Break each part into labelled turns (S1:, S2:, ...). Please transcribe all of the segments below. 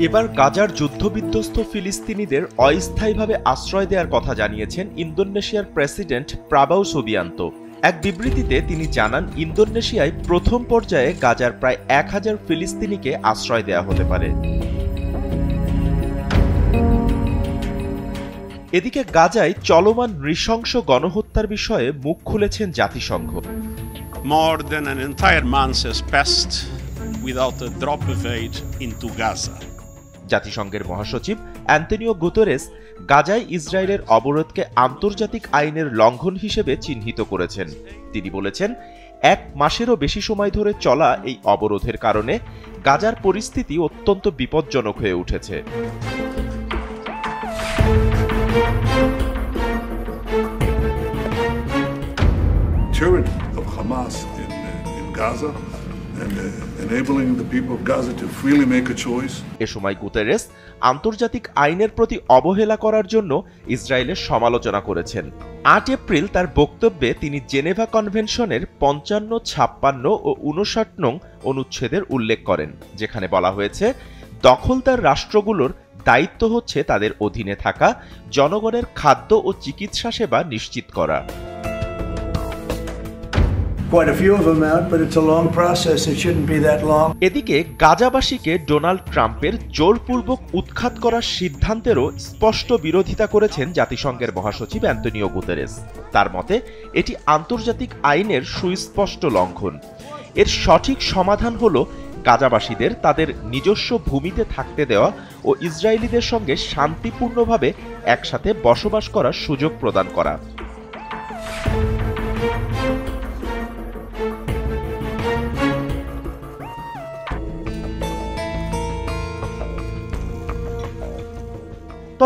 S1: এবার গাজার যুদ্ধবিধ্বস্ত ফিলিস্তিনিদের অস্থায়ীভাবে আশ্রয় দেওয়ার কথা জানিয়েছেন ইন্দোনেশিয়ার প্রেসিডেন্ট প্রাবাও সুবিয়ান্তো। এক বিবৃতিতে তিনি জানান, ইন্দোনেশিয়ায় প্রথম পর্যায়ে গাজার প্রায় 1000 ফিলিস্তিনিকে আশ্রয় দেওয়া হতে পারে। এদিকে গাজায় চলমান নৃশংস গণহত্যার বিষয়ে মুখ খুলেছেন জাতিসংঘ।
S2: More than an entire month has passed without a drop of aid into Gaza.
S1: জাতিসংঘের মহাসচিব অ্যান্তনিও গুতেরেস গাজায় ইসরায়েলের অবরোধকে আন্তর্জাতিক আইনের লঙ্ঘন হিসেবে চিহ্নিত করেছেন। তিনি বলেছেন, 1 মাসেরও বেশি সময় ধরে চলা এই অবরোধের কারণে গাজার পরিস্থিতি অত্যন্ত বিপজ্জনক হয়ে উঠেছে।
S3: Tyranny of Hamas in Gaza and enabling the people of Gaza to freely make a choice.
S1: এ সময় গুতেরেস আন্তর্জাতিক আইনের প্রতি অবহেলা করার জন্য ইসরায়েলের সমালোচনা করেছেন। 8 এপ্রিল তার বক্তব্যে তিনি জেনেভা কনভেনশনের 55, 56 ও 59 নং অনুচ্ছেদের উল্লেখ করেন, যেখানে বলা হয়েছে, দখলদার রাষ্ট্রগুলোর দায়িত্ব হচ্ছে তাদের অধীনে থাকা জনগণের খাদ্য ও চিকিৎসা সেবা নিশ্চিত করা। এদিকে গাজাবাসীকে ডোনাল্ড ট্রাম্পের জোরপূর্বক উৎখাত করার সিদ্ধান্তেরও স্পষ্ট বিরোধিতা করেছেন জাতিসংঘের মহাসচিব অ্যান্তনিও গুতেরেস। তার মতে, এটি আন্তর্জাতিক আইনের সুস্পষ্ট লঙ্ঘন। এর সঠিক সমাধান হল গাজাবাসীদের তাদের নিজস্ব ভূমিতে থাকতে দেওয়া ও ইসরায়েলিদের সঙ্গে শান্তিপূর্ণভাবে একসাথে বসবাস করার সুযোগ প্রদান করা।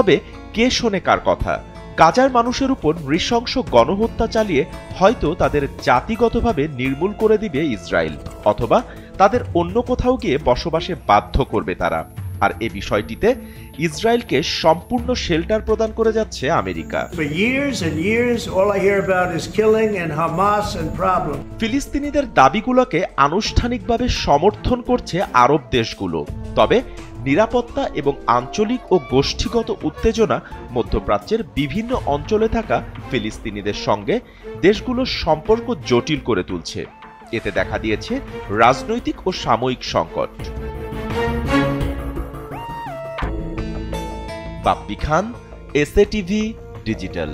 S1: তবে কে শোনে কার কথা? গাজার মানুষের উপর নৃশংস গণহত্যা চালিয়ে হয়তো তাদের জাতিগতভাবে নির্মূল করে দিবে ইসরায়েল, অথবা তাদের অন্য কোথাও গিয়ে বসবাসে বাধ্য করবে তারা। আর এই বিষয়টিতে ইসরায়েলকে সম্পূর্ণ শেল্টার প্রদান করে যাচ্ছে আমেরিকা। ফিলিস্তিনিদের দাবিগুলোকে আনুষ্ঠানিকভাবে সমর্থন করছে আরব দেশগুলো। তবে নিরাপত্তা এবং আঞ্চলিক ও গোষ্ঠীগত উত্তেজনা মধ্যপ্রাচ্যের বিভিন্ন অঞ্চলে থাকা ফিলিস্তিনিদের সঙ্গে দেশগুলোর সম্পর্ক জটিল করে তুলছে। এতে দেখা দিয়েছে রাজনৈতিক ও সাময়িক সংকট। বাপ্পি খান, এসএ টিভি ডিজিটাল।